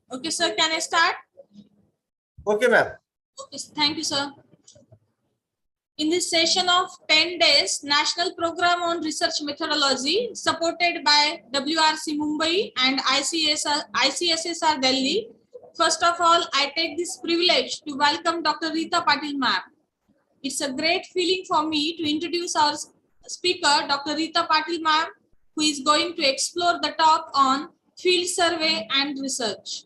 Okay, sir, can I start? Okay, ma'am. Okay, thank you, sir. In this session of 10 days, National Program on Research Methodology, supported by WRC Mumbai and ICSSR Delhi, first of all, I take this privilege to welcome Dr. Rita Patil ma'am. It's a great feeling for me to introduce our speaker, Dr. Rita Patil ma'am, who is going to explore the talk on field survey and research.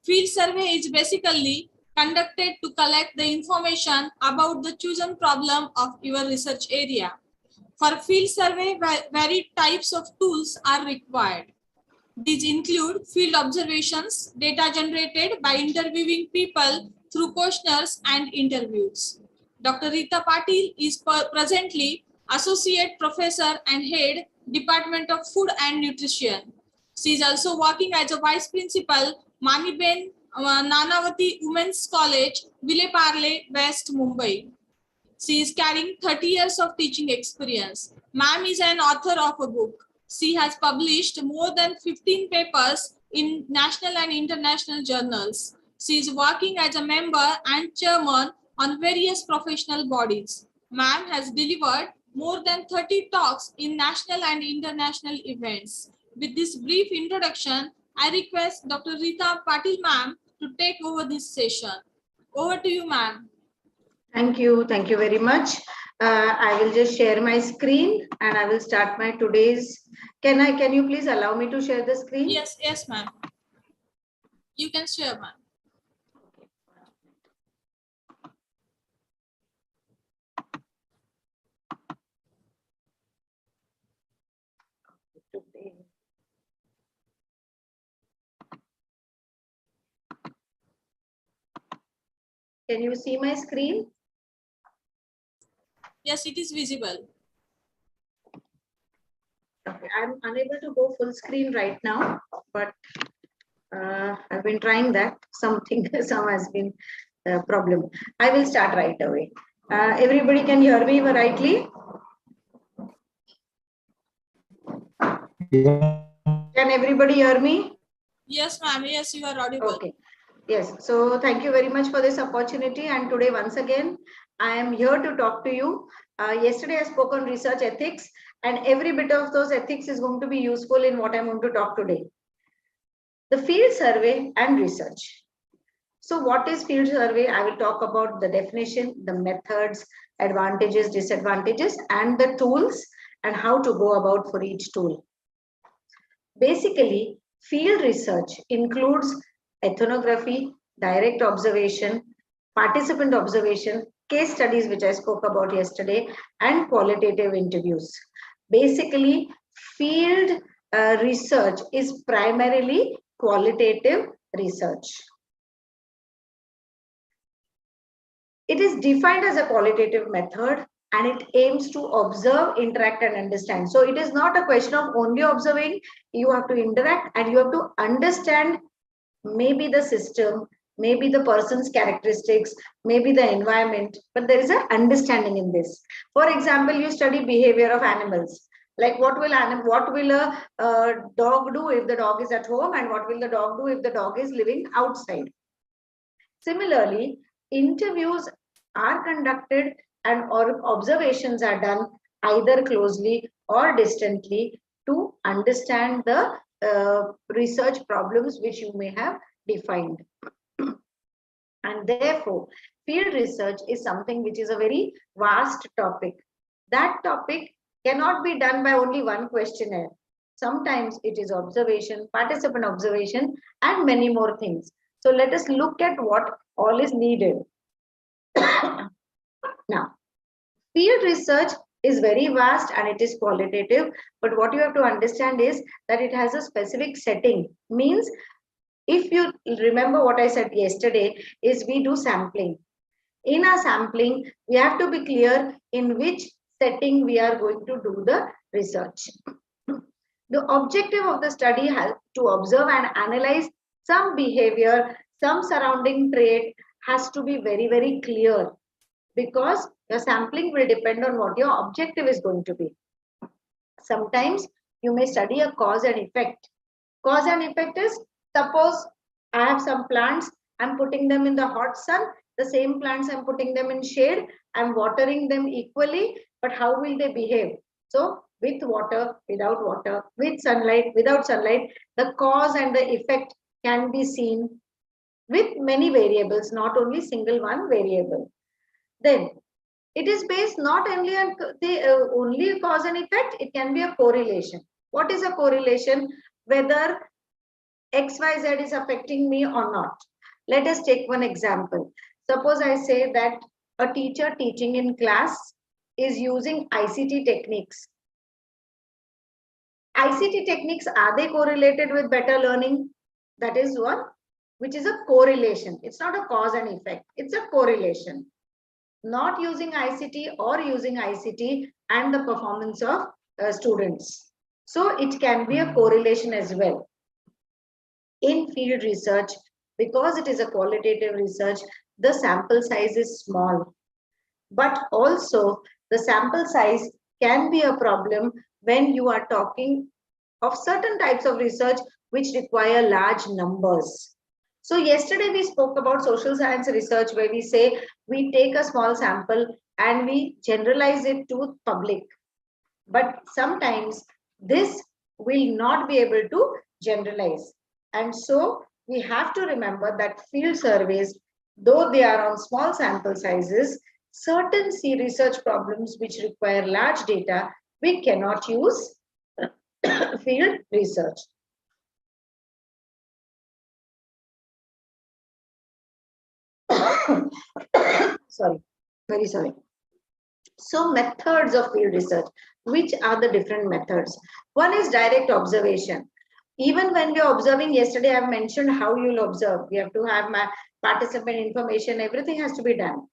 Field survey is basically conducted to collect the information about the chosen problem of your research area. For field survey, varied types of tools are required. These include field observations, data generated by interviewing people through questionnaires and interviews. Dr. Rita Patil is presently Associate Professor and Head, Department of Food and Nutrition. She is also working as a Vice Principal, Maniben Nanavati Women's College, Vileparle, West Mumbai. She is carrying 30 years of teaching experience. Ma'am is an author of a book. She has published more than 15 papers in national and international journals. She is working as a member and chairman on various professional bodies. Ma'am has delivered more than 30 talks in national and international events. With this brief introduction, I request Dr. Rita Patil ma'am to take over this session. Over to you, ma'am. Thank you very much. I will just share my screen and I will start my today's. Can you please allow me to share the screen? Yes, ma'am. You can share, ma'am. Can you see my screen? Yes, it is visible. Okay, I'm unable to go full screen right now, but I've been trying that. Some has been a problem. I will start right away. Everybody can hear me rightly? Can everybody hear me? Yes, ma'am. Yes, you are audible. Okay. Yes. So thank you very much for this opportunity. And today, once again, I am here to talk to you. Yesterday, I spoke on research ethics, and every bit of those ethics is going to be useful in what I'm going to talk today. The field survey and research. So what is field survey? I will talk about the definition, the methods, advantages, disadvantages, and the tools and how to go about for each tool. Basically, field research includes ethnography, direct observation, participant observation, case studies, which I spoke about yesterday, and qualitative interviews. Basically, field research is primarily qualitative research. It is defined as a qualitative method and it aims to observe, interact, and understand. So it is not a question of only observing. You have to interact and you have to understand maybe the system, maybe the person's characteristics, maybe the environment, but there is an understanding in this. For example, you study behavior of animals. Like what will a dog do if the dog is at home, and what will the dog do if the dog is living outside? Similarly, interviews are conducted and observations are done either closely or distantly to understand the research problems which you may have defined. And therefore, field research is something which is a very vast topic. That topic cannot be done by only one questionnaire. Sometimes it is observation, participant observation, and many more things. So let us look at what all is needed. Now, field research is very vast and it is qualitative. But what you have to understand is that it has a specific setting. Means, if you remember what I said yesterday, is we do sampling. In our sampling, we have to be clear in which setting we are going to do the research. The objective of the study has to observe and analyze some behavior, some surrounding trait has to be very, very clear, because your sampling will depend on what your objective is going to be. Sometimes you may study a cause and effect. Cause and effect is, suppose I have some plants, I'm putting them in the hot sun, the same plants I'm putting them in shade, I'm watering them equally, but how will they behave? So with water, without water, with sunlight, without sunlight, the cause and the effect can be seen with many variables, not only single one variable. Then it is based not only on the only cause and effect, it can be a correlation. What is a correlation? Whether XYZ is affecting me or not. Let us take one example. Suppose I say that a teacher teaching in class is using ICT techniques. ICT techniques, are they correlated with better learning? That is one, which is a correlation. It's not a cause and effect. It's a correlation. Not using ICT or using ICT and the performance of students. So it can be a correlation as well. In field research, because it is a qualitative research, the sample size is small. But also the sample size can be a problem when you are talking of certain types of research which require large numbers. So yesterday we spoke about social science research, where we say we take a small sample and we generalize it to public. But sometimes this will not be able to generalize. And so we have to remember that field surveys, though they are on small sample sizes, certain research problems which require large data, we cannot use field research. Sorry, very sorry. So methods of field research, which are the different methods? One is direct observation. Even when we are observing, yesterday I have mentioned how you will observe. We have to have my participant information, everything has to be done.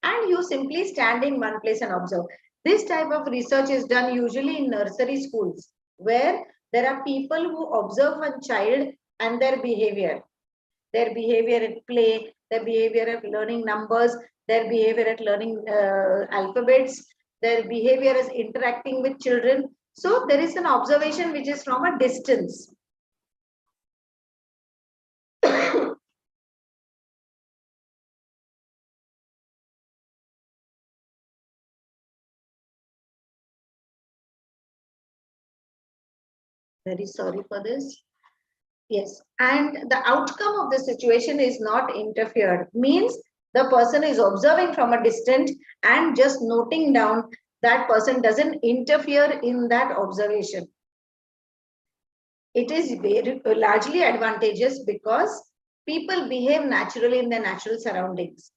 And you simply stand in one place and observe. This type of research is done usually in nursery schools, where there are people who observe one child and their behavior at play, their behavior at learning numbers, their behavior at learning alphabets, their behavior as interacting with children. So there is an observation which is from a distance. Very sorry for this. Yes, and the outcome of the situation is not interfered. Means the person is observing from a distance and just noting down. That person doesn't interfere in that observation. It is very largely advantageous because people behave naturally in their natural surroundings.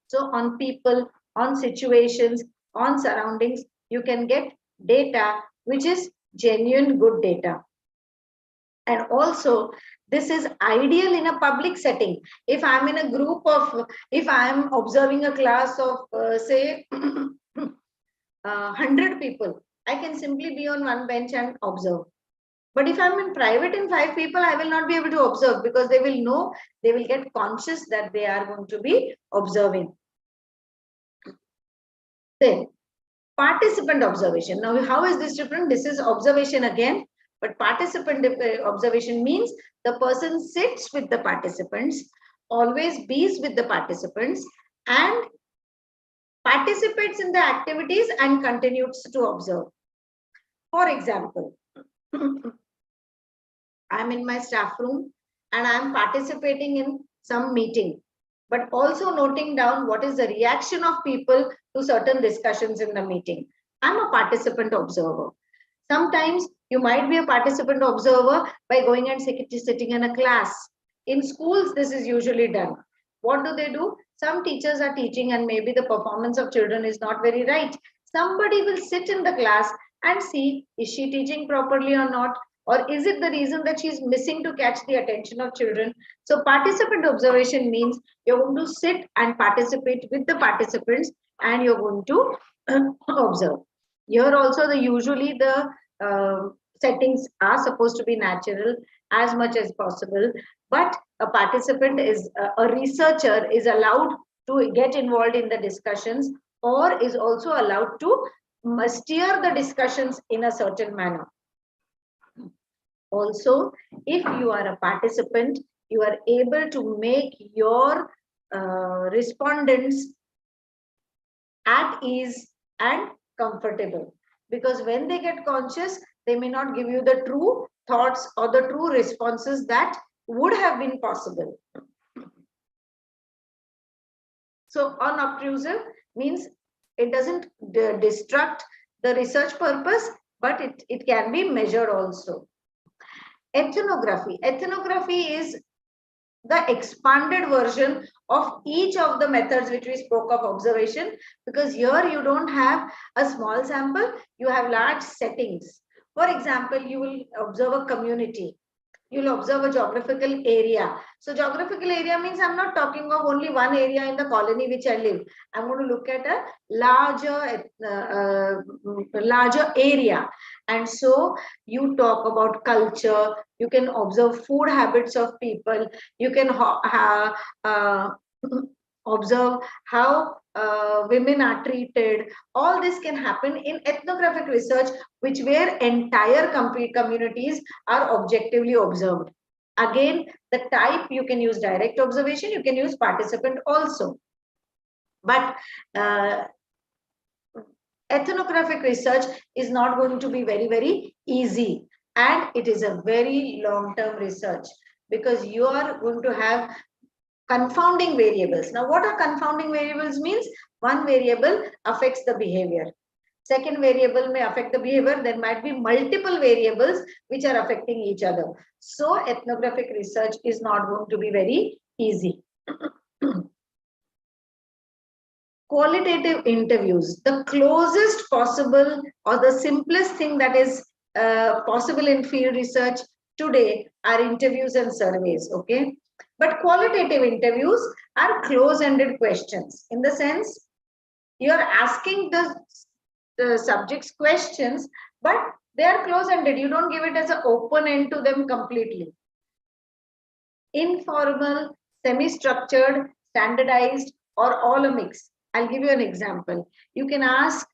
So on people, on situations, on surroundings, you can get data which is genuine good data. And also, this is ideal in a public setting. If I'm in a group of, if I'm observing a class of, say, 100 people, I can simply be on one bench and observe. But if I'm in private in 5 people, I will not be able to observe, because they will know, they will get conscious that they are going to be observing. Then, participant observation. Now, how is this different? This is observation again. But participant observation means the person sits with the participants, always be with the participants, and participates in the activities and continues to observe. For example, I'm in my staff room and I'm participating in some meeting, but also noting down what is the reaction of people to certain discussions in the meeting. I'm a participant observer. Sometimes you might be a participant observer by going and sitting in a class. In schools, this is usually done. What do? Some teachers are teaching and maybe the performance of children is not very right. Somebody will sit in the class and see, is she teaching properly or not? Or is it the reason that she's missing to catch the attention of children? So participant observation means you're going to sit and participate with the participants and you're going to observe. Here also usually the settings are supposed to be natural as much as possible, but a participant is a researcher is allowed to get involved in the discussions or is also allowed to steer the discussions in a certain manner. Also, if you are a participant, you are able to make your respondents at ease and comfortable, because when they get conscious, they may not give you the true thoughts or the true responses that would have been possible. So unobtrusive means it doesn't distract the research purpose, but it can be measured also. Ethnography. Ethnography is the expanded version of each of the methods which we spoke of observation, because here you don't have a small sample, you have large settings. For example, you will observe a community, you'll observe a geographical area. So geographical area means I'm not talking of only one area in the colony which I live. I'm going to look at a larger area. And so you talk about culture, you can observe food habits of people, you can observe how women are treated. All this can happen in ethnographic research, which where entire communities are objectively observed. Again, the type, you can use direct observation, you can use participant also. But ethnographic research is not going to be very, very easy. And it is a very long-term research, because you are going to have confounding variables. Now, what are confounding variables means? One variable affects the behavior. Second variable may affect the behavior. There might be multiple variables which are affecting each other. So ethnographic research is not going to be very easy. Qualitative interviews, the closest possible or the simplest thing that is possible in field research today are interviews and surveys, okay? But qualitative interviews are close-ended questions, in the sense you are asking the subjects questions, but they are close-ended. You don't give it as an open end to them completely. Informal, semi-structured, standardized, or all a mix. I'll give you an example. You can ask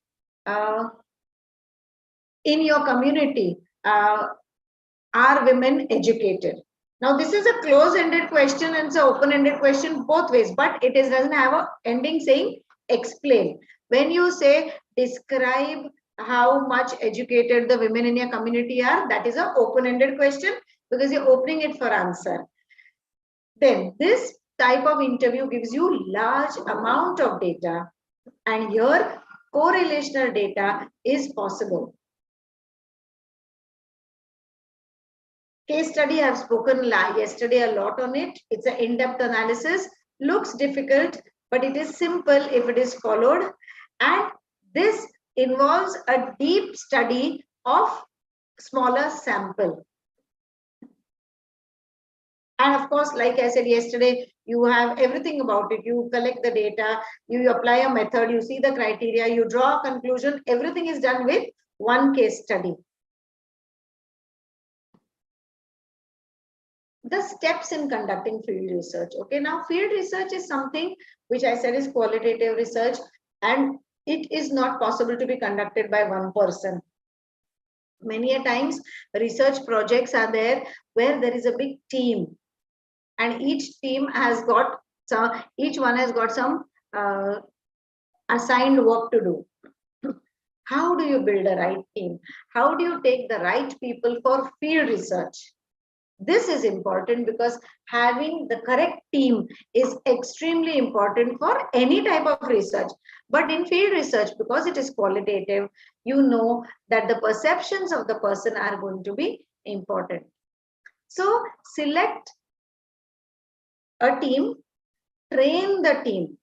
in your community, are women educated? Now, this is a close-ended question and it's an open-ended question both ways, but it doesn't have an ending saying explain. When you say describe how much educated the women in your community are, that is an open-ended question because you're opening it for answer. Then this type of interview gives you large amount of data, and here correlational data is possible. Case study, I've spoken yesterday a lot on it. It's an in-depth analysis, looks difficult, but it is simple if it is followed. And this involves a deep study of smaller sample. And of course, like I said yesterday, you have everything about it. You collect the data, you apply a method, you see the criteria, you draw a conclusion. Everything is done with one case study. The steps in conducting field research. Okay, now field research is something which I said is qualitative research, and it is not possible to be conducted by one person. Many a times research projects are there where there is a big team, and each team has got some, each one has got some assigned work to do. How do you build a right team? How do you take the right people for field research? This is important because having the correct team is extremely important for any type of research. But in field research, because it is qualitative, you know that the perceptions of the person are going to be important. So select a team, train the team,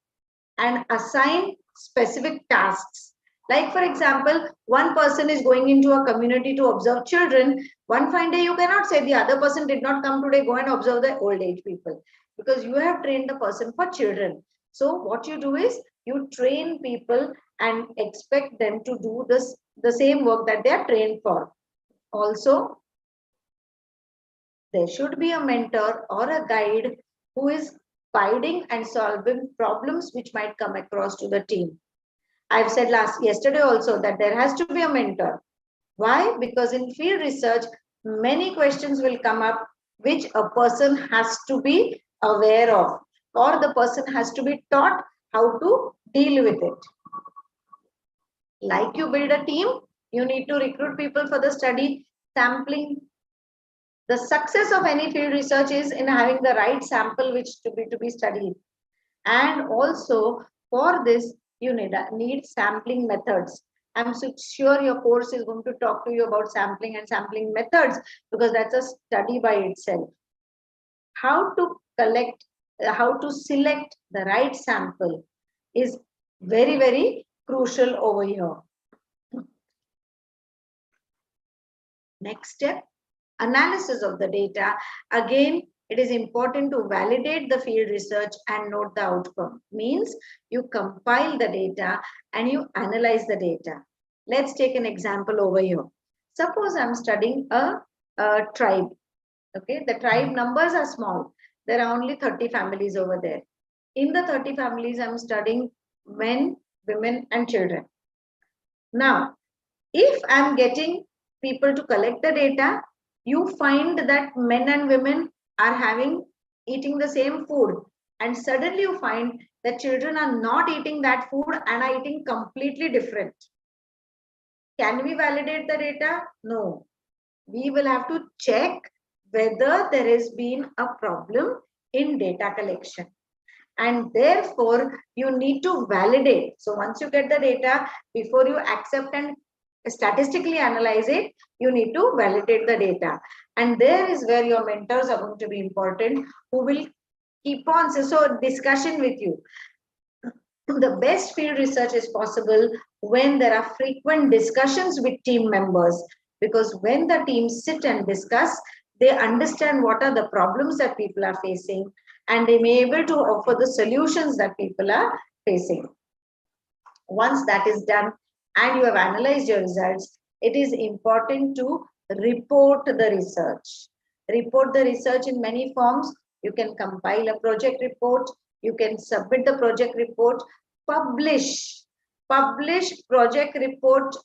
and assign specific tasks. Like for example, one person is going into a community to observe children. One fine day, you cannot say the other person did not come today, go and observe the old age people, because you have trained the person for children. So what you do is you train people and expect them to do the same work that they are trained for. Also, there should be a mentor or a guide who is guiding and solving problems which might come across to the team. I've said yesterday also that there has to be a mentor. Why? Because in field research, many questions will come up which a person has to be aware of, or the person has to be taught how to deal with it. Like you build a team, you need to recruit people for the study. Sampling. The success of any field research is in having the right sample which to be studied. And also for this, you need sampling methods. I'm so sure your course is going to talk to you about sampling and sampling methods, because that's a study by itself. How to collect, how to select the right sample is very, very crucial over here. Next step, analysis of the data. Again, it is important to validate the field research and note the outcome. Means you compile the data and you analyze the data. Let's take an example over here. Suppose I'm studying a tribe. Okay, the tribe numbers are small. There are only 30 families over there. In the 30 families, I'm studying men, women, and children. Now, if I'm getting people to collect the data, you find that men and women are eating the same food, and suddenly you find that children are not eating that food and are eating completely different. Can we validate the data? No. We will have to check whether there has been a problem in data collection, and therefore you need to validate. So once you get the data, before you accept and statistically analyze it, you need to validate the data. And there is where your mentors are going to be important, who will keep on discussion with you. The best field research is possible when there are frequent discussions with team members, because when the teams sit and discuss, they understand what are the problems that people are facing, and they may be able to offer the solutions that people are facing. Once that is done and you have analyzed your results, it is important to report the research. Report the research in many forms. You can compile a project report, you can submit the project report, publish project report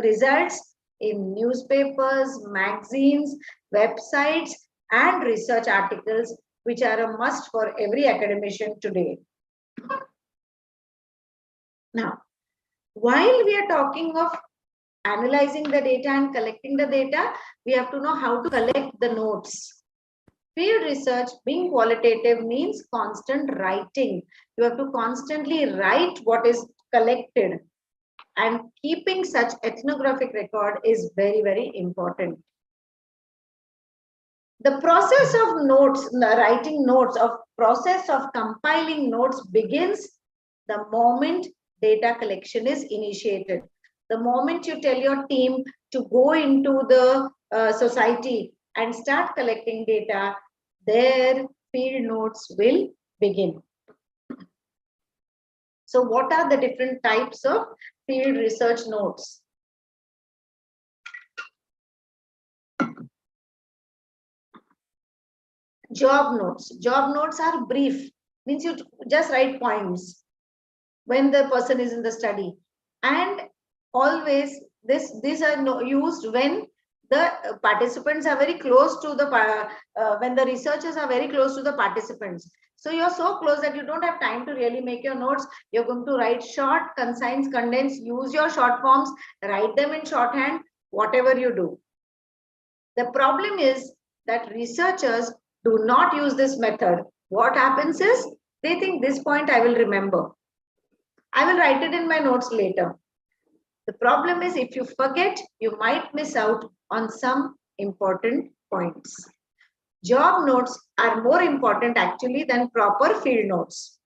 results in newspapers, magazines, websites, and research articles, which are a must for every academician today. Now, while we are talking of analyzing the data and collecting the data, we have to know how to collect the notes. Field research, being qualitative, means constant writing. You have to constantly write what is collected, and keeping such ethnographic record is very, very important. The process of writing notes, process of compiling notes begins the moment data collection is initiated. The moment you tell your team to go into the society and start collecting data, their field notes will begin. So what are the different types of field research notes? Job notes. Job notes are brief, means you just write points when the person is in the study. And always these are used when the participants are very close to the, when the researchers are very close to the participants. So you're so close that you don't have time to really make your notes. You're going to write short, concise, condense, use your short forms, write them in shorthand, whatever you do. The problem is that researchers do not use this method. What happens is they think this point I will remember. I will write it in my notes later. The problem is if you forget, you might miss out on some important points. Job notes are more important actually than proper field notes,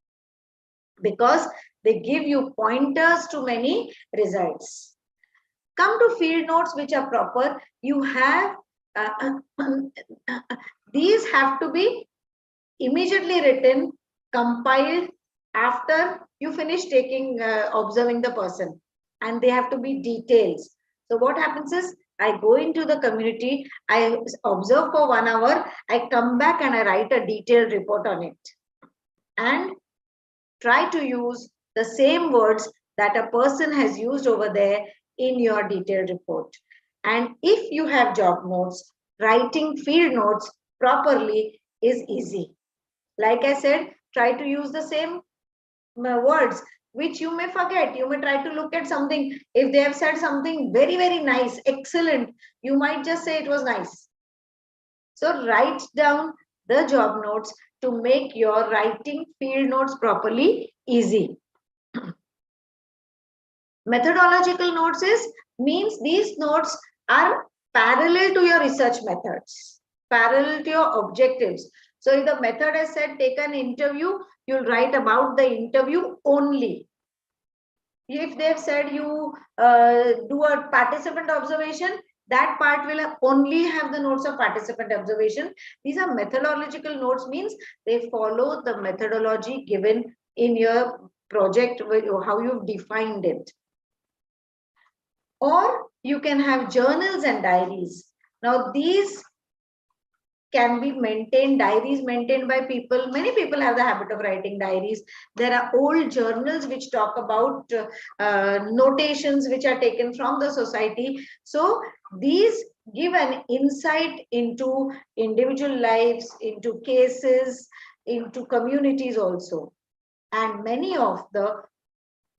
because They give you pointers to many results. Come to field notes which are proper. You have these have to be immediately written, compiled after you finish taking observing the person, and they have to be details. So what happens is, I go into the community, I observe for 1 hour, I come back and I write a detailed report on it, and try to use the same words that a person has used over there in your detailed report. And if you have job notes, writing field notes properly is easy. Like I said, try to use the same words which you may forget. You may try to look at something. If they have said something very, very nice, excellent, you might just say it was nice. So write down the job notes to make your writing field notes properly easy. Methodological notes means these notes are parallel to your research methods, parallel to your objectives. So if the method has said take an interview, you'll write about the interview only. If they've said you do a participant observation, that part will only have the notes of participant observation. These are methodological notes, means they follow the methodology given in your project, how you've defined it. Or you can have journals and diaries. Now these can be maintained, diaries maintained by people. Many people have the habit of writing diaries. There are old journals which talk about notations which are taken from the society. So these give an insight into individual lives, into cases, into communities also. And many of the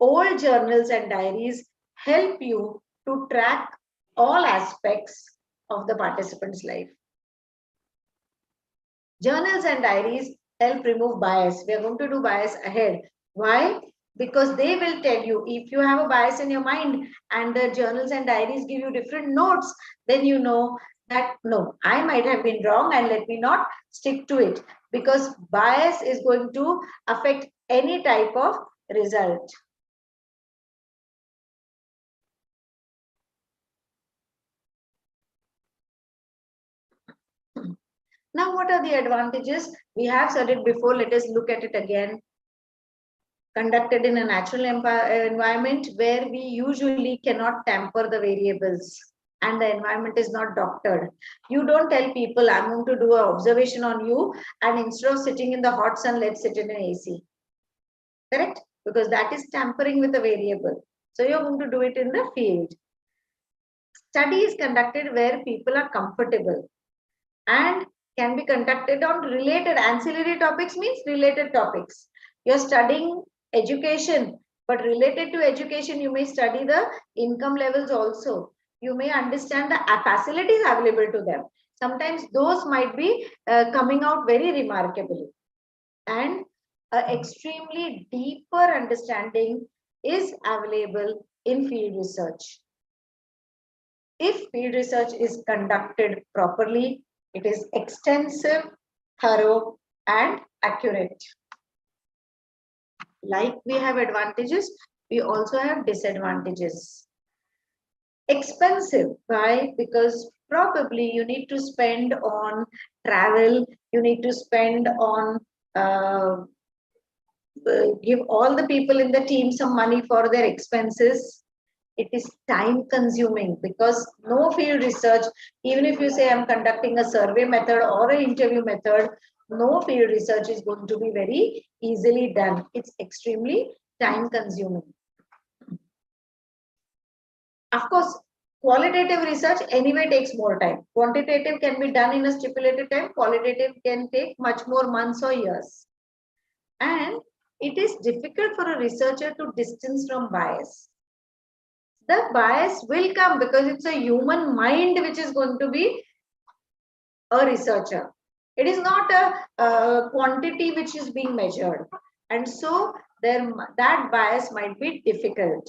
old journals and diaries help you to track all aspects of the participant's life. Journals and diaries help remove bias. We are going to do bias ahead. Why? Because they will tell you, if you have a bias in your mind and the journals and diaries give you different notes, then you know that no, I might have been wrong and let me not stick to it, because bias is going to affect any type of result. Now, what are the advantages? We have said it before. Let us look at it again. Conducted in a natural environment where we usually cannot tamper the variables and the environment is not doctored. You don't tell people, I'm going to do an observation on you, and instead of sitting in the hot sun, let's sit in an AC. Correct? Because that is tampering with a variable. So you're going to do it in the field. Study is conducted where people are comfortable and can be conducted on related ancillary topics, means related topics. You're studying education, but related to education, you may study the income levels also. You may understand the facilities available to them. Sometimes those might be coming out very remarkably. And extremely deeper understanding is available in field research. If field research is conducted properly, it is extensive, thorough, and accurate. Like we have advantages, we also have disadvantages. Expensive. Why? Because probably you need to spend on travel, you need to spend on give all the people in the team some money for their expenses. It is time consuming, because no field research, even if you say I'm conducting a survey method or an interview method, no field research is going to be very easily done. It's extremely time consuming. Of course, qualitative research anyway takes more time. Quantitative can be done in a stipulated time. Qualitative can take much more months or years. And it is difficult for a researcher to distance from bias. The bias will come because it's a human mind which is going to be a researcher. It is not a quantity which is being measured. And so that bias might be difficult.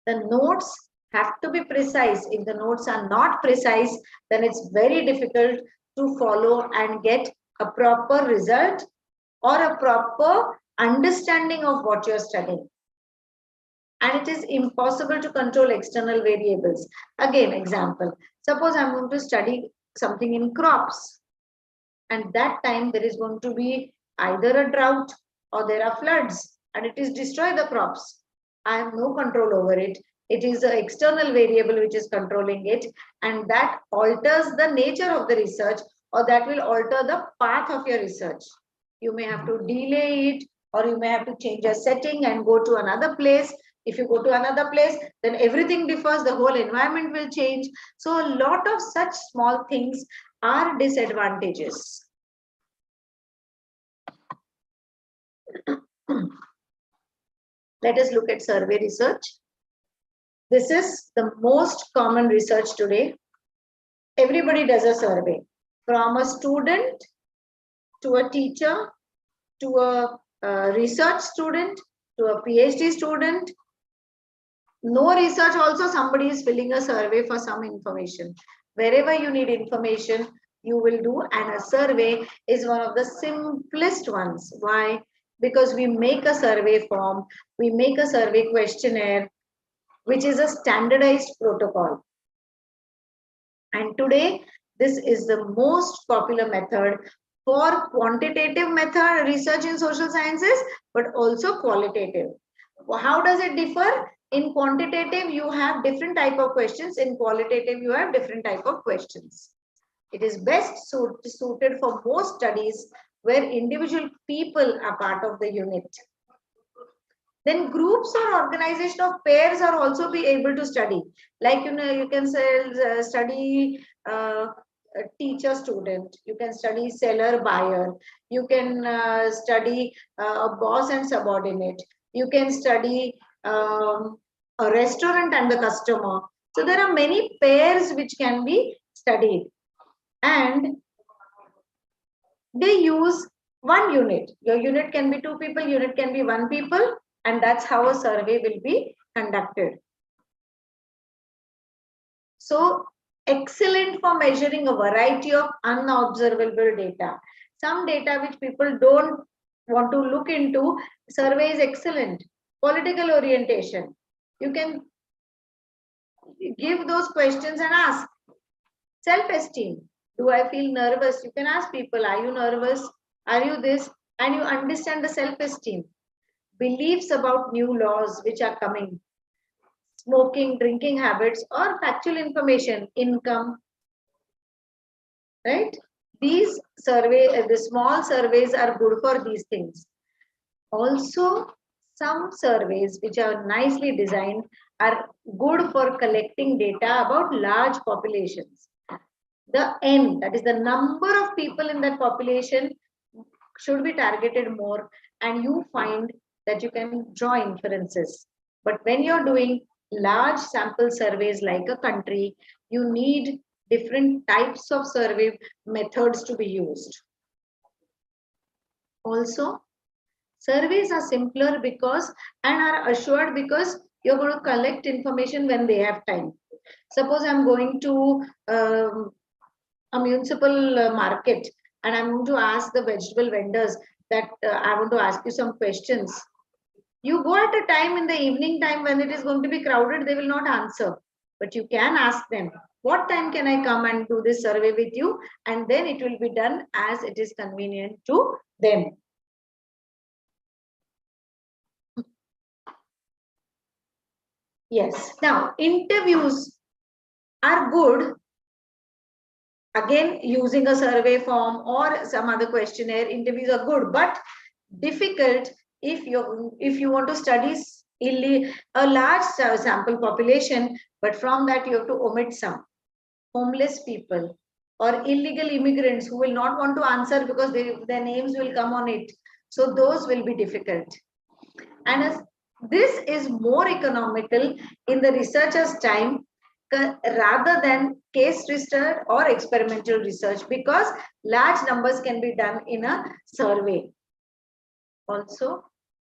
The notes have to be precise. If the notes are not precise, then it's very difficult to follow and get a proper result or a proper understanding of what you're studying. And it is impossible to control external variables. Again, example, suppose I'm going to study something in crops, and that time there is going to be either a drought or there are floods, and it is destroy the crops. I have no control over it. It is an external variable which is controlling it, and that alters the nature of the research, or that will alter the path of your research. You may have to delay it, or you may have to change a setting and go to another place. If you go to another place, then everything differs, the whole environment will change. So a lot of such small things are disadvantages. Let us look at survey research. This is the most common research today. Everybody does a survey, from a student to a teacher to a research student to a PhD student. No research also, somebody is filling a survey for some information. Wherever you need information, you will do, and a survey is one of the simplest ones. Why? Because we make a survey form, we make a survey questionnaire, which is a standardized protocol. And today, this is the most popular method for quantitative method research in social sciences, but also qualitative. How does it differ? In quantitative, you have different type of questions. In qualitative, you have different type of questions. It is best suited for most studies where individual people are part of the unit. Then groups or organization of pairs are also be able to study. Like, you can say, study a teacher student, you can study seller buyer, you can study a boss and subordinate, you can study a restaurant and the customer. So there are many pairs which can be studied, and they use one unit. Your unit can be 2 people, unit can be 1 people, and that's how a survey will be conducted. So excellent for measuring a variety of unobservable data. Some data which people don't want to look into, survey is excellent. Political orientation, you can give those questions and ask. Self-esteem, do I feel nervous? You can ask people, are you nervous? Are you this? And you understand the self-esteem. Beliefs about new laws which are coming, smoking, drinking habits, or factual information, income, right? These the small surveys are good for these things. Also, some surveys which are nicely designed are good for collecting data about large populations. The N, that is the number of people in that population, should be targeted more, and you find that you can draw inferences. But when you're doing large sample surveys like a country, you need different types of survey methods to be used. Also, surveys are simpler because, and are assured because you're going to collect information when they have time. Suppose I'm going to a municipal market, and I'm going to ask the vegetable vendors that I want to ask you some questions. You go at a time in the evening time when it is going to be crowded, they will not answer. But you can ask them, what time can I come and do this survey with you? And then it will be done as it is convenient to them. Yes. Now, interviews are good. Again, using a survey form or some other questionnaire, interviews are good, but difficult if you want to study a large sample population, but from that you have to omit some homeless people or illegal immigrants who will not want to answer because their names will come on it. So those will be difficult. And as this is more economical in the researcher's time rather than case research or experimental research, because large numbers can be done in a survey. Also,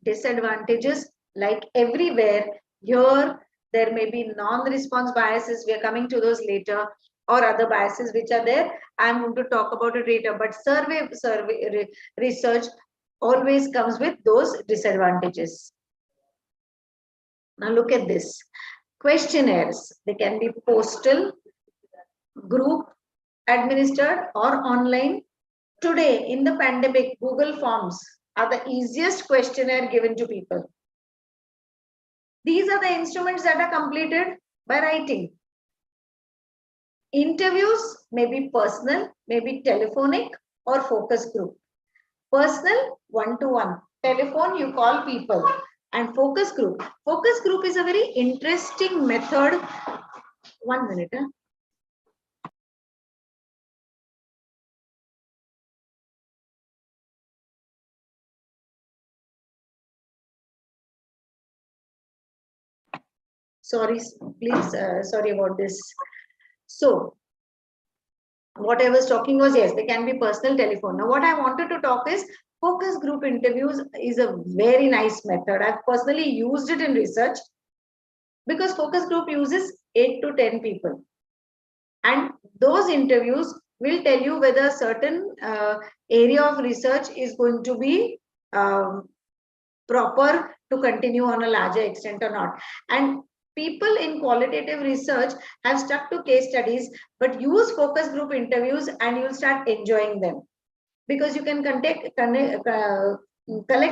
disadvantages, like everywhere, here there may be non-response biases. We are coming to those later, or other biases which are there. I'm going to talk about it later. But survey research, always comes with those disadvantages. Now look at this. Questionnaires, they can be postal, group administered, or online. Today, in the pandemic, Google Forms are the easiest questionnaire given to people. These are the instruments that are completed by writing. Interviews may be personal, may be telephonic, or focus group. Personal, one-to-one. Telephone, you call people. And focus group. Focus group is a very interesting method. 1 minute. Sorry, please, sorry about this. So, what I was talking was, yes, they can be personal, telephone. Now, what I wanted to talk is focus group interviews is a very nice method. I've personally used it in research because focus group uses 8 to 10 people. And those interviews will tell you whether a certain area of research is going to be proper to continue on a larger extent or not. And people in qualitative research have stuck to case studies, but use focus group interviews and you'll start enjoying them because you can collect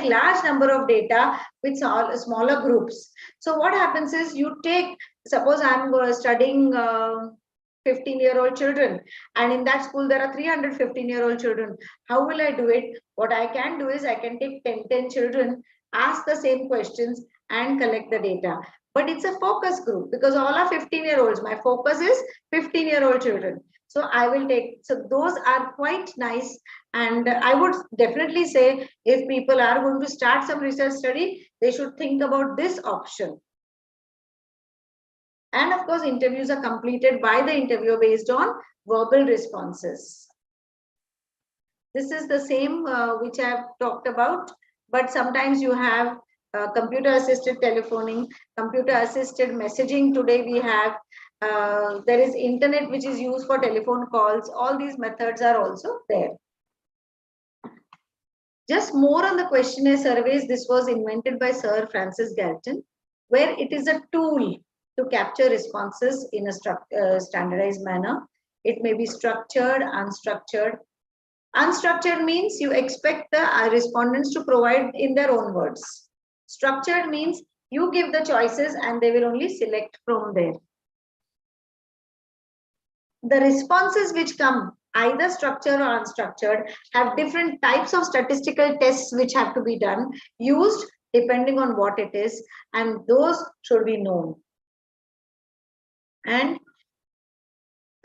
large number of data with smaller groups. So what happens is you take, suppose I'm studying 15-year-old children, and in that school there are 300 15-year-old children. How will I do it? What I can do is I can take 10 children, ask the same questions and collect the data. But it's a focus group because all are 15-year-olds. My focus is 15-year-old children. So I will take, so those are quite nice. And I would definitely say if people are going to start some research study, they should think about this option. And of course, interviews are completed by the interviewer based on verbal responses. This is the same which I have talked about, but sometimes you have computer assisted telephoning, computer assisted messaging. Today we have, there is internet which is used for telephone calls. All these methods are also there. Just more on the questionnaire surveys. This was invented by Sir Francis Galton, where it is a tool to capture responses in a standardized manner. It may be structured, unstructured. Unstructured means you expect the respondents to provide in their own words. Structured means you give the choices and they will only select from there. The responses which come, either structured or unstructured, have different types of statistical tests which have to be done, used depending on what it is, and those should be known. And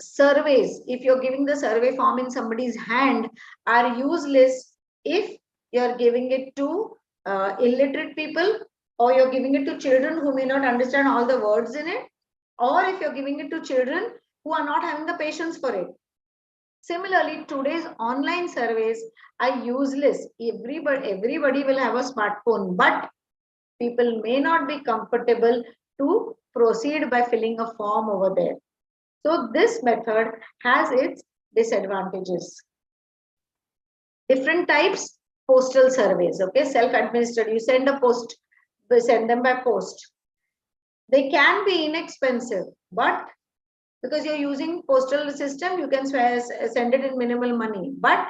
surveys, if you're giving the survey form in somebody's hand, are useless if you're giving it to illiterate people, or you're giving it to children who may not understand all the words in it, or if you're giving it to children who are not having the patience for it. Similarly, today's online surveys are useless. Everybody will have a smartphone, but people may not be comfortable to proceed by filling a form over there. So this method has its disadvantages. Different types, postal surveys, okay, self-administered. You send a post, we send them by post. They can be inexpensive, but because you're using postal system, you can send it in minimal money. But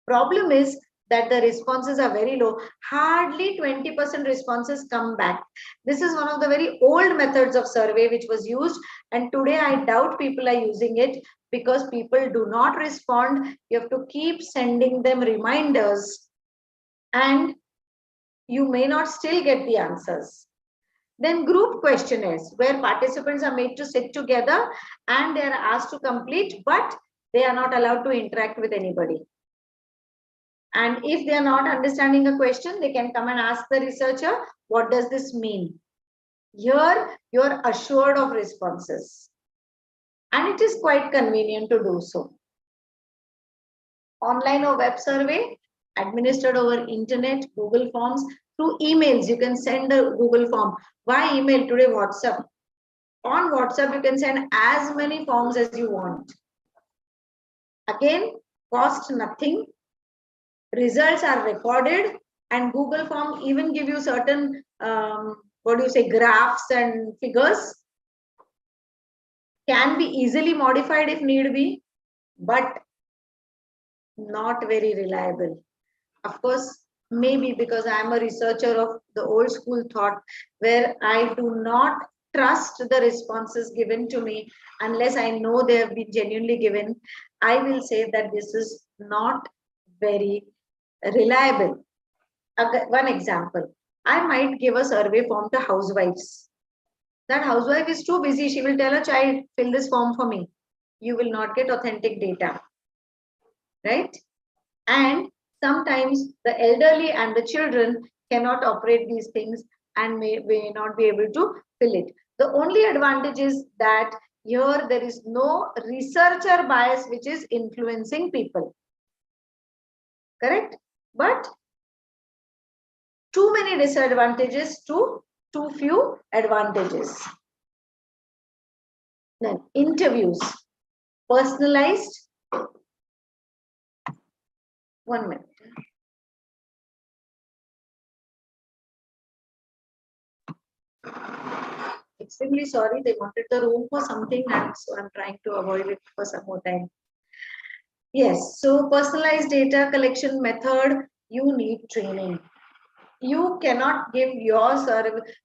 problem is that the responses are very low. Hardly 20% responses come back. This is one of the very old methods of survey which was used, and today I doubt people are using it because people do not respond. You have to keep sending them reminders and you may not still get the answers. Then group questionnaires, where participants are made to sit together and they are asked to complete, but they are not allowed to interact with anybody. And if they are not understanding a question, they can come and ask the researcher, what does this mean? Here, you're assured of responses. And it is quite convenient to do so. Online or web survey, administered over internet, Google Forms, through emails. You can send a Google form. Why email? Today, WhatsApp. On WhatsApp, you can send as many forms as you want. Again, cost nothing. results are recorded, and Google Form even give you certain, graphs and figures, can be easily modified if need be, but not very reliable. Of course, maybe because I am a researcher of the old school thought, where I do not trust the responses given to me unless I know they have been genuinely given. I will say that this is not very reliable. One example, I might give a survey form to housewives. That housewife is too busy. She will tell a child, fill this form for me. You will not get authentic data, right? And sometimes the elderly and the children cannot operate these things and may not be able to fill it. The only advantage is that here there is no researcher bias which is influencing people. Correct? But too many disadvantages to too few advantages. Then interviews. Personalized. 1 minute. Extremely sorry, they wanted the room for something, and so I'm trying to avoid it for some more time. Yes, so personalized data collection method, you need training. You cannot give your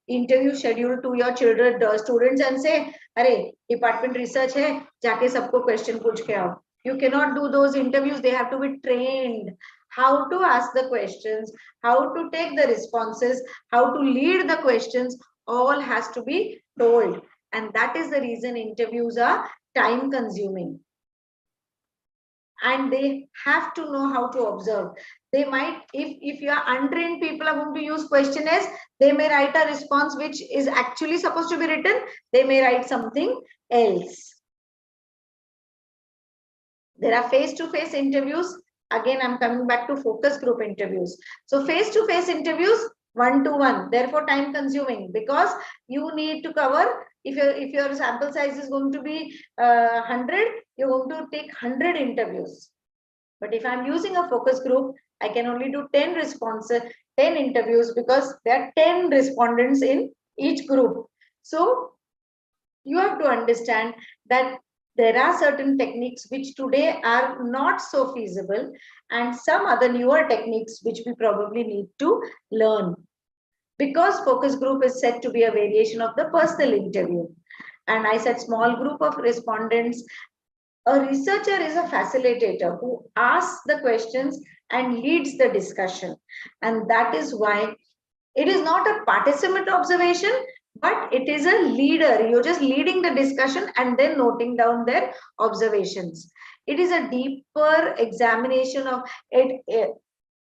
interview schedule to your children, students, and say, "Arey, department research hai, jaake sabko question puch ke aao." You cannot do those interviews. They have to be trained how to ask the questions, how to take the responses, how to lead the questions. All has to be told, and that is the reason interviews are time consuming. And they have to know how to observe. They might, if your untrained people are going to use questionnaires, they may write a response which is actually supposed to be written. They may write something else. There are face-to-face interviews. Again, I'm coming back to focus group interviews. So face-to-face interviews, one-to-one, therefore time consuming, because you need to cover, if your sample size is going to be 100, you're going to take 100 interviews. But if I'm using a focus group, I can only do 10 responses, 10 interviews, because there are 10 respondents in each group. So you have to understand that there are certain techniques which today are not so feasible, and some other newer techniques which we probably need to learn. Because focus group is said to be a variation of the personal interview. And I said small group of respondents. A researcher is a facilitator who asks the questions and leads the discussion. And that is why it is not a participant observation, but it is a leader. You're just leading the discussion and then noting down their observations. It is a deeper examination of it.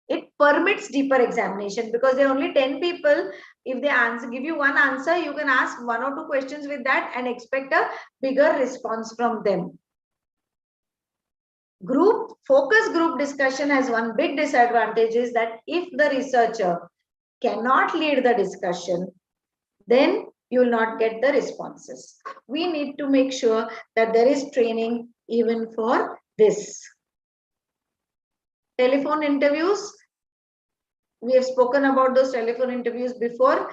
It permits deeper examination because there are only 10 people. If they give you one answer, you can ask 1 or 2 questions with that and expect a bigger response from them. Focus group discussion has one big disadvantage, is that if the researcher cannot lead the discussion, then you will not get the responses. We need to make sure that there is training even for this. Telephone interviews. We have spoken about those telephone interviews before.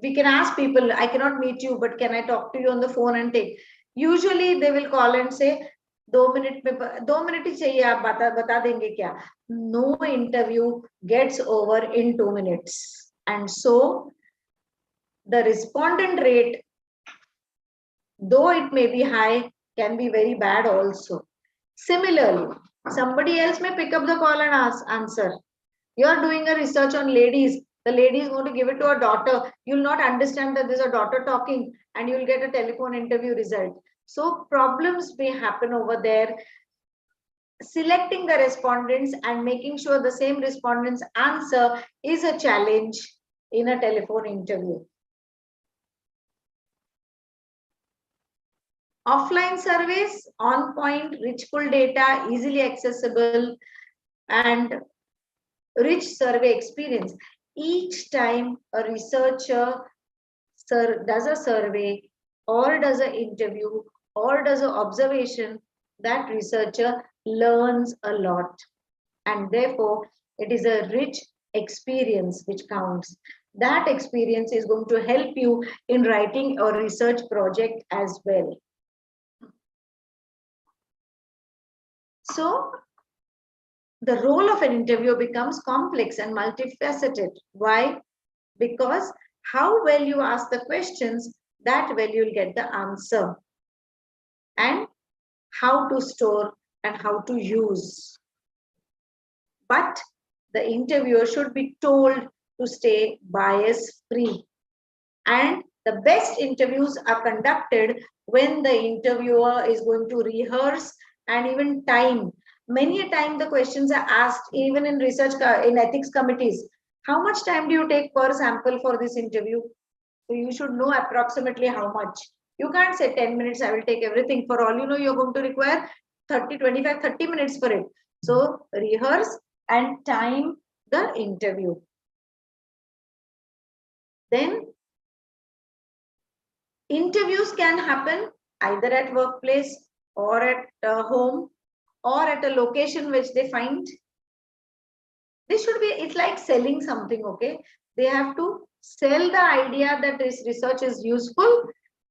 We can ask people, I cannot meet you, but can I talk to you on the phone and take? Usually they will call and say, 2 minute ही चाहिए, आप बता देंगे क्या? No interview gets over in 2 minutes. And so the respondent rate, though it may be high, can be very bad also. Similarly, somebody else may pick up the call and answer. You are doing a research on ladies. The lady is going to give it to her daughter. You will not understand that there's a daughter talking, and you will get a telephone interview result. So problems may happen over there. Selecting the respondents and making sure the same respondents answer is a challenge in a telephone interview. Offline surveys, on point, rich full data, easily accessible, and rich survey experience. Each time a researcher does a survey or does an interview or does an observation, that researcher learns a lot. and therefore it is a rich experience which counts. That experience is going to help you in writing a research project as well. So the role of an interviewer becomes complex and multifaceted. Why? Because how well you ask the questions, that well you'll get the answer. And how to store and how to use. But the interviewer should be told to stay bias free. And the best interviews are conducted when the interviewer is going to rehearse and even time. Many a time the questions are asked even in research, in ethics committees. How much time do you take per sample for this interview? So you should know approximately how much. You can't say 10 minutes, I will take everything. For all you know, you're going to require 30, 25, 30 minutes for it. So rehearse and time the interview. Then interviews can happen either at workplace or at home or at a location which they find. This should be, it's like selling something, okay? They have to sell the idea that this research is useful,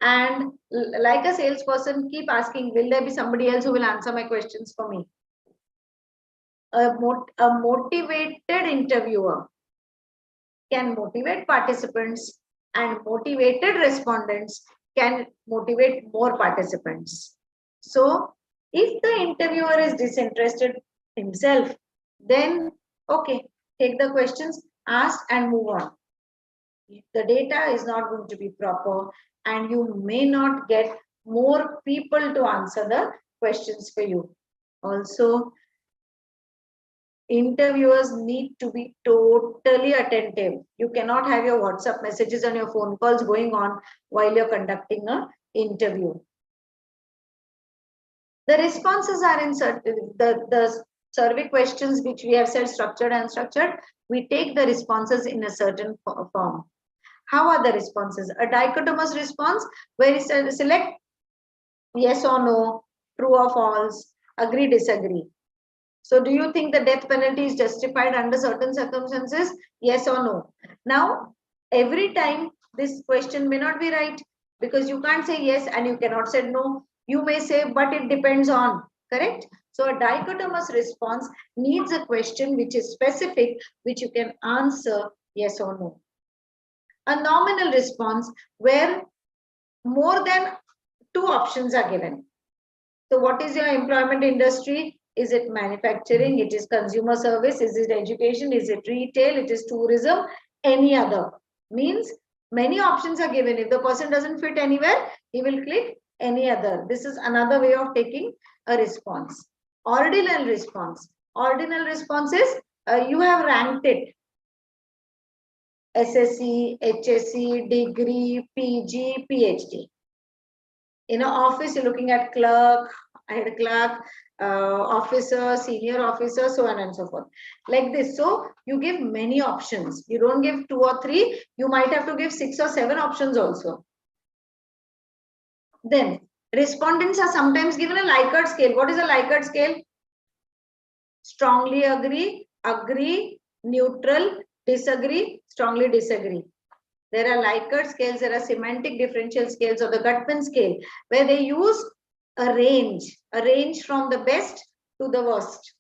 and like a salesperson, keep asking, will there be somebody else who will answer my questions for me? A motivated interviewer can motivate participants, and motivated respondents can motivate more participants. So if the interviewer is disinterested himself, then okay, take the questions, ask and move on. The data is not going to be proper, and you may not get more people to answer the questions for you. Also, interviewers need to be totally attentive. You cannot have your WhatsApp messages and your phone calls going on while you're conducting an interview. The responses are in the survey questions which we have said structured and unstructured. We take the responses in a certain form. How are the responses? A dichotomous response where you select yes or no, true or false, agree, disagree. So do you think the death penalty is justified under certain circumstances? Yes or no? Now, every time this question may not be right, because you can't say yes and you cannot say no. You may say, but it depends on, correct? So a dichotomous response needs a question which is specific, which you can answer yes or no. A nominal response where more than two options are given. So what is your employment industry? Is it manufacturing? It is consumer service? Is it education? Is it retail? It is tourism? Any other? Means many options are given. If the person doesn't fit anywhere, he will click any other. This is another way of taking a response. Ordinal response. Ordinal response is you have ranked it. SSC, HSC, degree, PG, PhD. In an office, you're looking at clerk, head clerk, officer, senior officer, so on and so forth. Like this. So you give many options. You don't give 2 or 3. You might have to give 6 or 7 options also. Then respondents are sometimes given a Likert scale. What is a Likert scale? Strongly agree, agree, neutral, disagree, strongly disagree. There are Likert scales, there are semantic differential scales, or the Gutman scale, where they use a range from the best to the worst.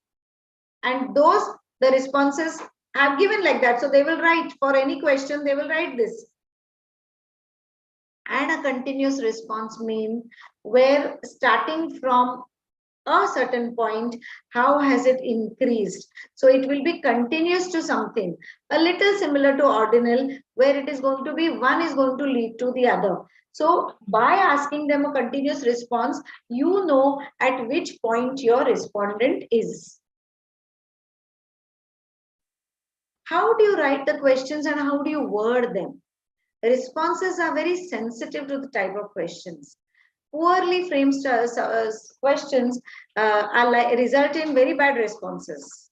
And those, the responses are given like that. So they will write for any question, they will write this. And a continuous response mean where starting from a certain point, how has it increased? So it will be continuous to something, a little similar to ordinal, where it is going to be one is going to lead to the other. So by asking them a continuous response, you know at which point your respondent is. How do you write the questions and how do you word them? Responses are very sensitive to the type of questions. Poorly framed questions result in very bad responses.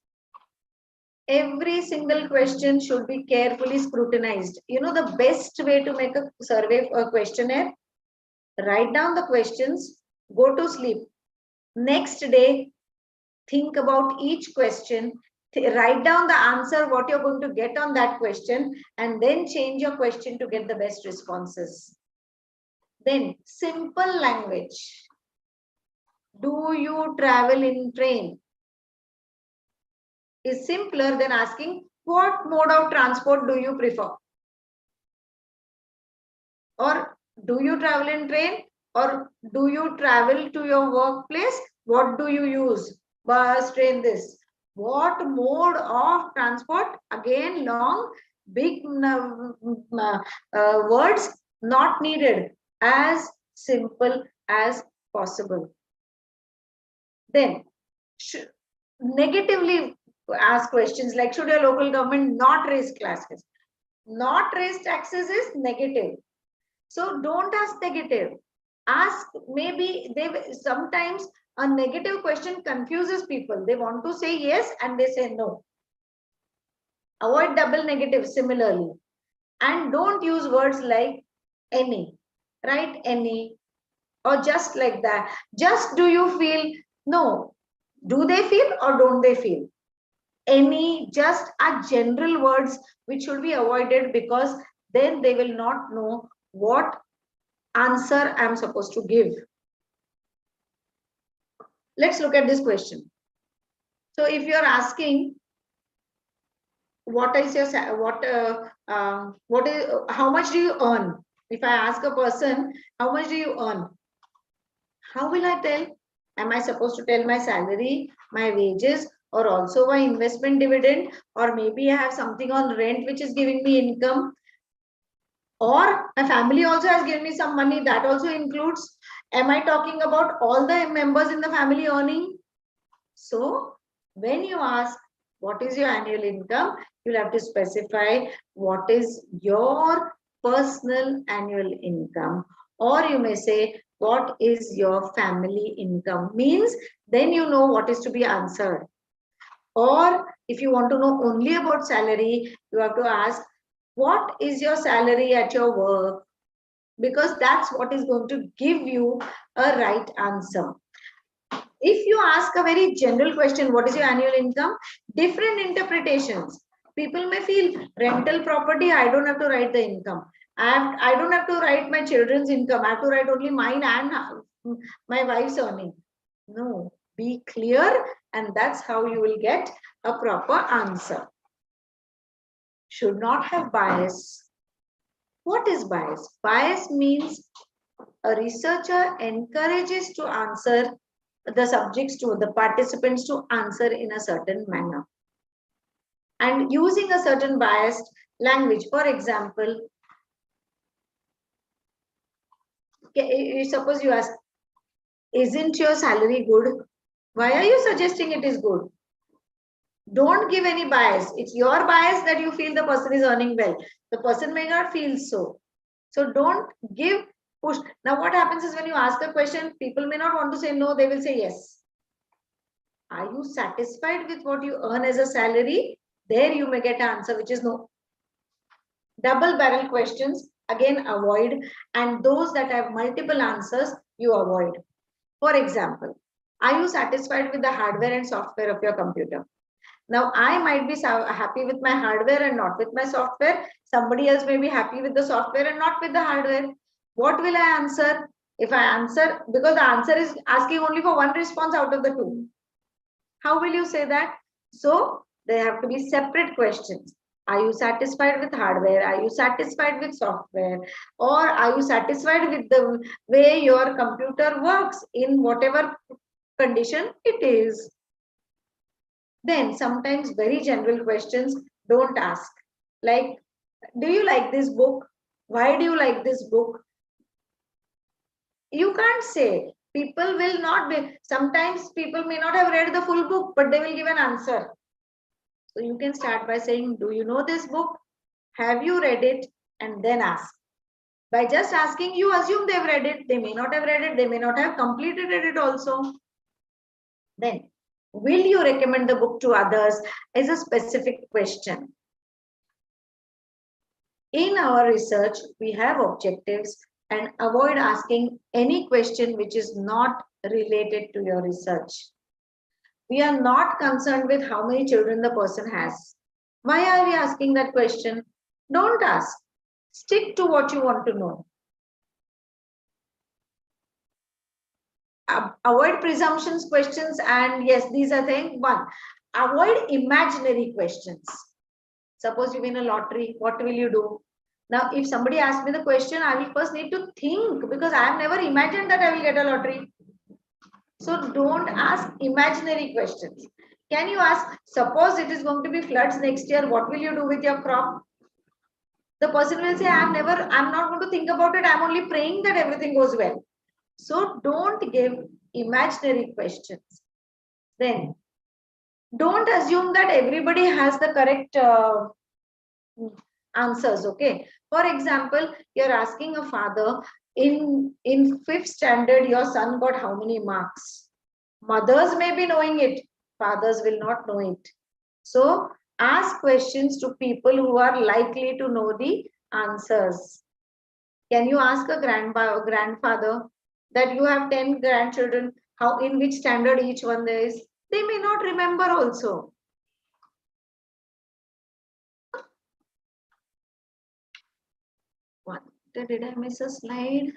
Every single question should be carefully scrutinized. You know the best way to make a survey or questionnaire? Write down the questions, go to sleep. Next day, think about each question Write down the answer, what you're going to get on that question, and then change your question to get the best responses. Then simple language. Do you travel in train? Is simpler than asking what mode of transport do you prefer? Or do you travel in train? Or do you travel to your workplace? What do you use? Bus, train, this. What mode of transport? Again, long, big words, not needed. As simple as possible. Then, negatively ask questions like, should your local government not raise classes? Not raise taxes is negative. So don't ask negative. Ask, maybe sometimes a negative question confuses people. They want to say yes and they say no. Avoid double negative similarly. And don't use words like any. Write any or just like that. Just do you feel? No. Do they feel or don't they feel? Any, just are general words which should be avoided, because then they will not know what answer I'm supposed to give. Let's look at this question. So if you're asking, what is your how much do you earn? If I ask a person, how much do you earn? How will I tell? Am I supposed to tell my salary, my wages, or also my investment dividend, or maybe I have something on rent which is giving me income, or my family also has given me some money, that also includes? Am I talking about all the members in the family earning? So when you ask what is your annual income, you'll have to specify what is your personal annual income, or you may say what is your family income, means then you know what is to be answered. Or if you want to know only about salary, you have to ask what is your salary at your work, because that's what is going to give you a right answer. If you ask a very general question, what is your annual income? Different interpretations. People may feel rental property, I don't have to write the income. I don't have to write my children's income. I have to write only mine and my wife's earning. No, be clear, and that's how you will get a proper answer. Should not have bias. What is bias? Bias means a researcher encourages to answer the subjects, to the participants to answer in a certain manner and using a certain biased language. For example, suppose you ask, isn't your salary good? Why are you suggesting it is good? Don't give any bias. It's your bias that you feel the person is earning well. The person may not feel so. So don't give push. Now what happens is when you ask a question, people may not want to say no, they will say yes. Are you satisfied with what you earn as a salary? There you may get an answer which is no. Double barrel questions, again avoid, and those that have multiple answers, you avoid. For example, are you satisfied with the hardware and software of your computer? Now, I might be happy with my hardware and not with my software. Somebody else may be happy with the software and not with the hardware. What will I answer? If I answer, because the answer is asking only for one response out of the two. How will you say that? So, they have to be separate questions. Are you satisfied with hardware? Are you satisfied with software? Or are you satisfied with the way your computer works in whatever condition it is? Then sometimes very general questions don't ask. Like, do you like this book? Why do you like this book? You can't say. People will not be, sometimes people may not have read the full book, but they will give an answer. So you can start by saying, do you know this book? Have you read it? And then ask. By just asking, you assume they've read it. They may not have read it. They may not have completed it also. Then, will you recommend the book to others? Is a specific question. In our research, we have objectives, and avoid asking any question which is not related to your research. We are not concerned with how many children the person has. Why are we asking that question? Don't ask. Stick to what you want to know. Avoid presumptions questions, and yes, these are things. One, avoid imaginary questions. Suppose you win a lottery, what will you do? Now, if somebody asks me the question, I will first need to think, because I have never imagined that I will get a lottery. So don't ask imaginary questions. Can you ask, suppose it is going to be floods next year, what will you do with your crop? The person will say, I'm not going to think about it. I'm only praying that everything goes well. So don't give imaginary questions. Then don't assume that everybody has the correct answers. Okay. For example, you're asking a father, in 5th standard, your son got how many marks? Mothers may be knowing it, fathers will not know it. So ask questions to people who are likely to know the answers. Can you ask a grandfather that you have 10 grandchildren, how, in which standard each one there is? They may not remember also. What did I miss a slide?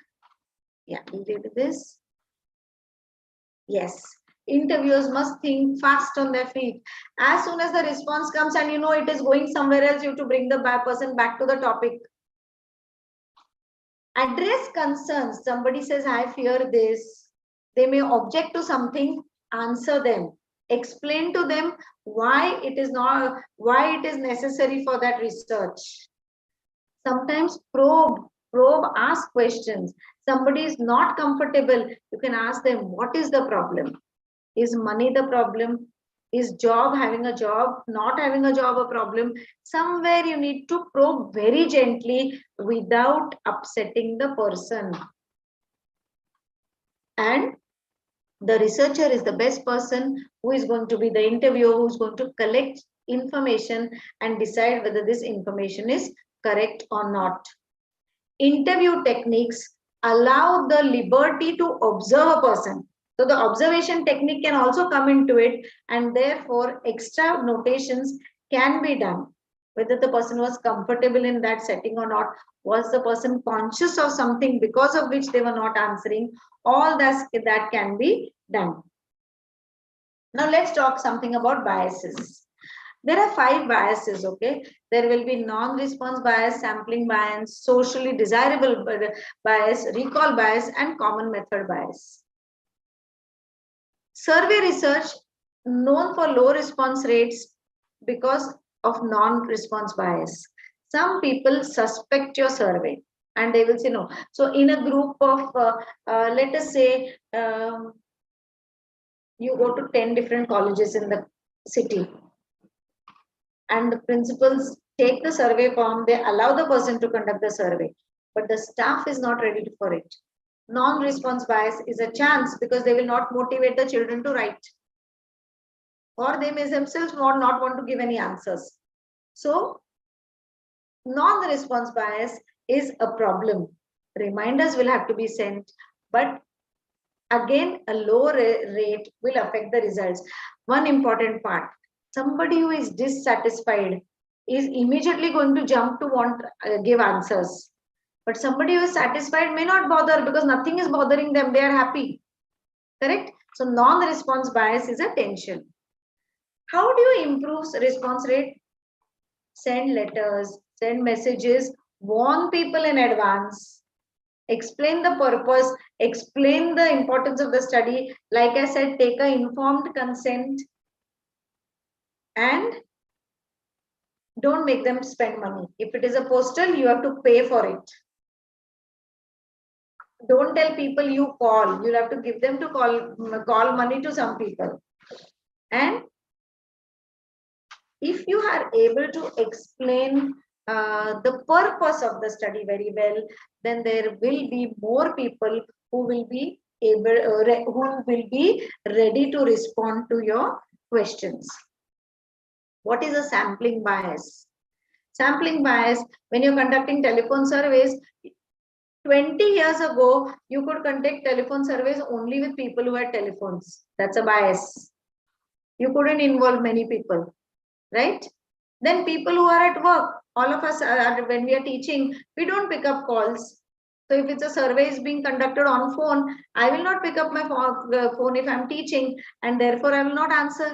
Yeah, we did this. Yes, interviewers must think fast on their feet. As soon as the response comes and you know it is going somewhere else, you have to bring the person back to the topic. Address concerns. Somebody says, I fear this. They may object to something, answer them. Explain to them why it is necessary for that research. Sometimes probe, ask questions. Somebody is not comfortable, you can ask them, what is the problem? Is money the problem? Is having a job, not having a job a problem? Somewhere you need to probe very gently without upsetting the person. And the researcher is the best person who is going to be the interviewer, who is going to collect information and decide whether this information is correct or not. Interview techniques allow the liberty to observe a person. So the observation technique can also come into it, and therefore extra notations can be done. Whether the person was comfortable in that setting or not, was the person conscious of something because of which they were not answering, all that can be done. Now let's talk something about biases. There are 5 biases, okay? There will be non-response bias, sampling bias, socially desirable bias, recall bias, and common method bias. Survey research known for low response rates because of non-response bias. Some people suspect your survey and they will say no. So in a group of, let us say, you go to 10 different colleges in the city, and the principals take the survey form, they allow the person to conduct the survey, but the staff is not ready for it. Non-response bias is a chance, because they will not motivate the children to write, or they may themselves not want to give any answers. So non-response bias is a problem. Reminders will have to be sent, but again, a low rate will affect the results. One important part, somebody who is dissatisfied is immediately going to jump to give answers. But somebody who is satisfied may not bother, because nothing is bothering them. They are happy. Correct? So non-response bias is a tension. How do you improve response rate? Send letters, send messages, warn people in advance, explain the purpose, explain the importance of the study. Like I said, take an informed consent, and don't make them spend money. If it is a postal, you have to pay for it. Don't tell people you call. You'll have to give them to call money to some people. And if you are able to explain the purpose of the study very well, then there will be more people who will be ready to respond to your questions. What is a sampling bias? Sampling bias, when you're conducting telephone surveys, 20 years ago, you could conduct telephone surveys only with people who had telephones. That's a bias. You couldn't involve many people, right? Then people who are at work, all of us are, when we are teaching, we don't pick up calls. So if it's a survey is being conducted on phone, I will not pick up my phone if I'm teaching, and therefore I will not answer.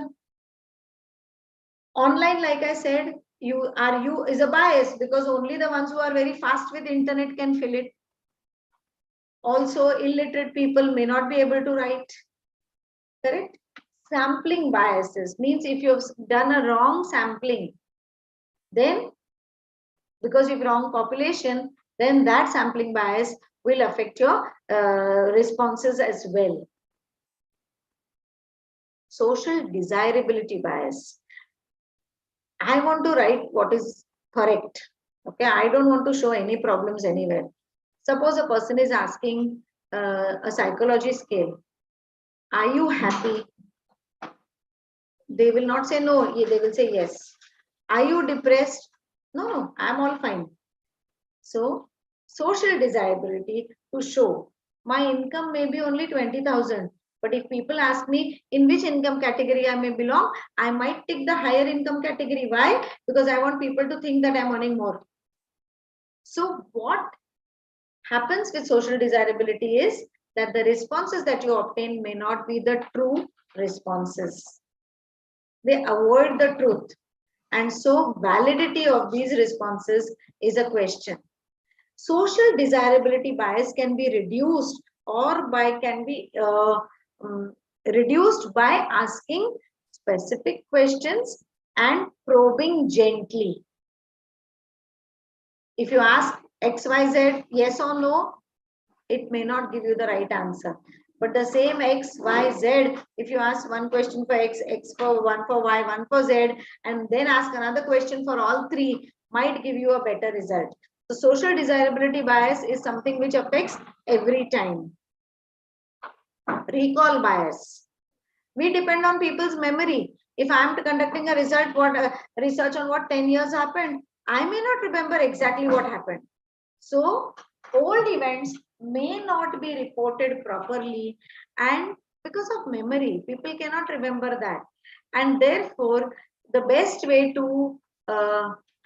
Online, like I said, you is a bias because only the ones who are very fast with internet can fill it. Also, illiterate people may not be able to write. Correct? Sampling biases means if you've done a wrong sampling, then because you've wrong population, then that sampling bias will affect your responses as well. Social desirability bias. I want to write what is correct. Okay, I don't want to show any problems anywhere. Suppose a person is asking a psychology scale. Are you happy? They will not say no, they will say yes. Are you depressed? No, I'm all fine. So, social desirability to show my income may be only 20,000. But if people ask me in which income category I may belong, I might take the higher income category. Why? Because I want people to think that I'm earning more. So what happens with social desirability is that the responses that you obtain may not be the true responses. They avoid the truth. And so validity of these responses is a question. Social desirability bias can be reduced or reduced by asking specific questions and probing gently. If you ask XYZ yes or no, it may not give you the right answer. But the same X, Y, Z, if you ask one question for X, X for one for Y, one for Z, and then ask another question for all three, might give you a better result. So social desirability bias is something which affects every time. Recall bias. We depend on people's memory. If I am conducting a research on what 10 years happened, I may not remember exactly what happened. So old events may not be reported properly, and because of memory, people cannot remember that. And therefore, the best way to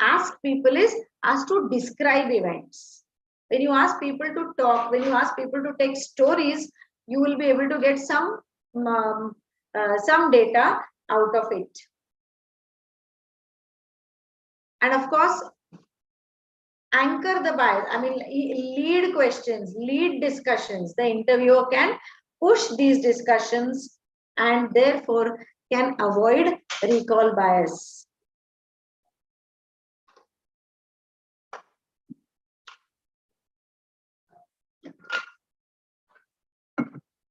ask people is ask to describe events. When you ask people to talk, when you ask people to take stories, you will be able to get some data out of it. And of course, anchor the bias. I mean, lead questions, lead discussions. The interviewer can push these discussions and therefore can avoid recall bias.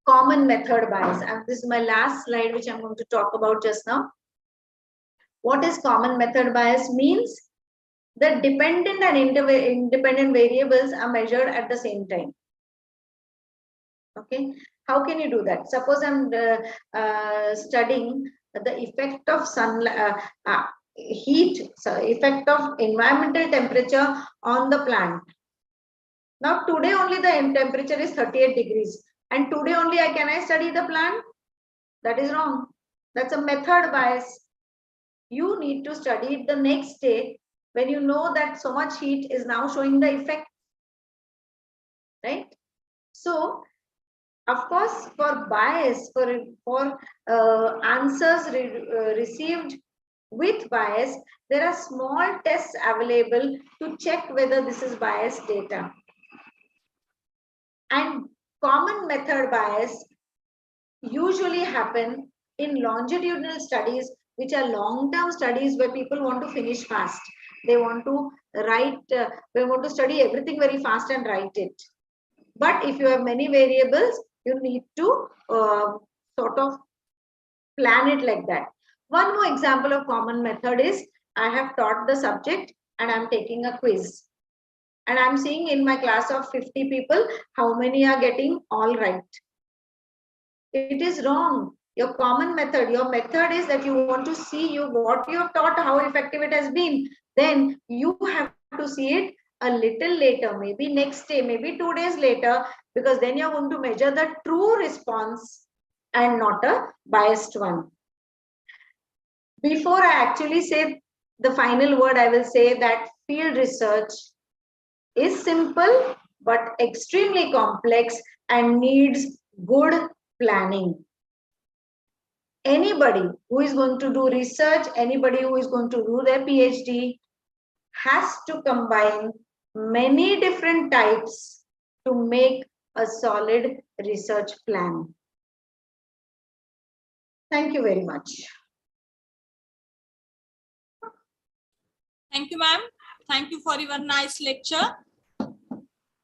Common method bias. And this is my last slide, which I'm going to talk about just now. What is common method bias means? The dependent and independent variables are measured at the same time. Okay, how can you do that? Suppose I'm studying the effect of effect of environmental temperature on the plant. Now today only the temperature is 38 degrees, and today only can I study the plant? That is wrong. That's a method bias. You need to study it the next day when you know that so much heat is now showing the effect, right? So, of course, for bias, for answers received with bias, there are small tests available to check whether this is biased data. And common method bias usually happen in longitudinal studies, which are long-term studies where people want to finish fast. They want to write, they want to study everything very fast and write it. But if you have many variables, you need to sort of plan it like that. One more example of common method is I have taught the subject and I'm taking a quiz. And I'm seeing in my class of 50 people, how many are getting all right. It is wrong. Your common method, your method is that you want to see what you have taught, how effective it has been. Then you have to see it a little later, maybe next day, maybe 2 days later, because then you're going to measure the true response and not a biased one. before I actually say the final word, I will say that field research is simple but extremely complex and needs good planning. Anybody who is going to do research, anybody who is going to do their PhD has to combine many different types to make a solid research plan. Thank you very much. Thank you, ma'am. Thank you for your nice lecture.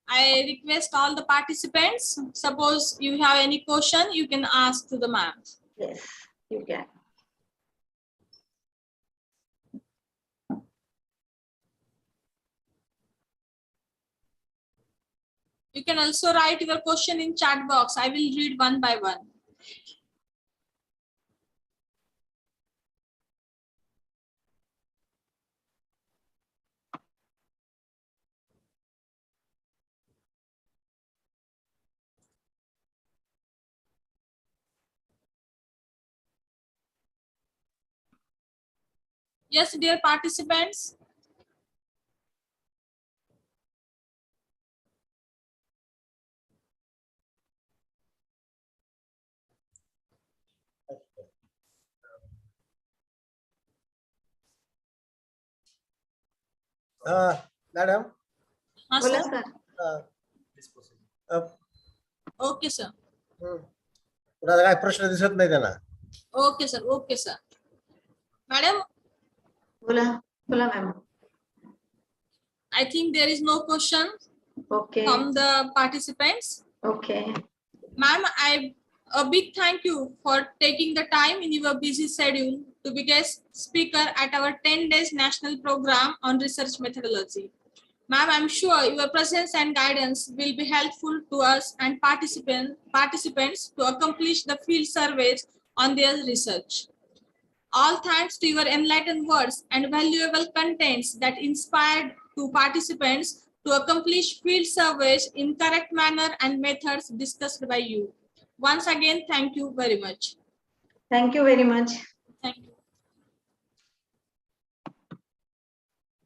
I request all the participants, suppose you have any question, you can ask to the ma'am. Yes, you can. You can also write your question in chat box. I will read one by one. Yes, dear participants. Madam. Huh, Bola, sir? sir. Okay, sir. कुणाला काय प्रश्न दिसत नाही त्यांना. Okay, sir. Okay, sir. Madam, Bola, bola, ma'am. I think there is no question Okay. from the participants. Okay. Ma'am, a big thank you for taking the time in your busy schedule to be guest speaker at our 10 days national program on research methodology. Ma'am, I'm sure your presence and guidance will be helpful to us and participants to accomplish the field surveys on their research. All thanks to your enlightened words and valuable contents that inspired to participants to accomplish field surveys in correct manner and methods discussed by you. Once again, thank you very much. Thank you very much. Thank you.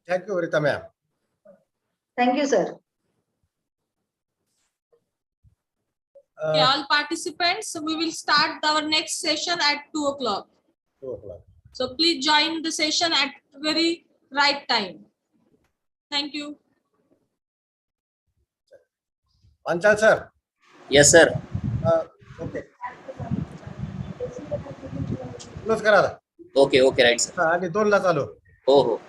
Thank you, Rita ma'am. Thank you, sir. Okay, all participants, we will start our next session at 2 o'clock. 2 o'clock. So please join the session at very right time. Thank you. Anchal sir. Yes, sir. Okay. Close करा. Okay, right, sir. आणि 2 ला चालू. हो.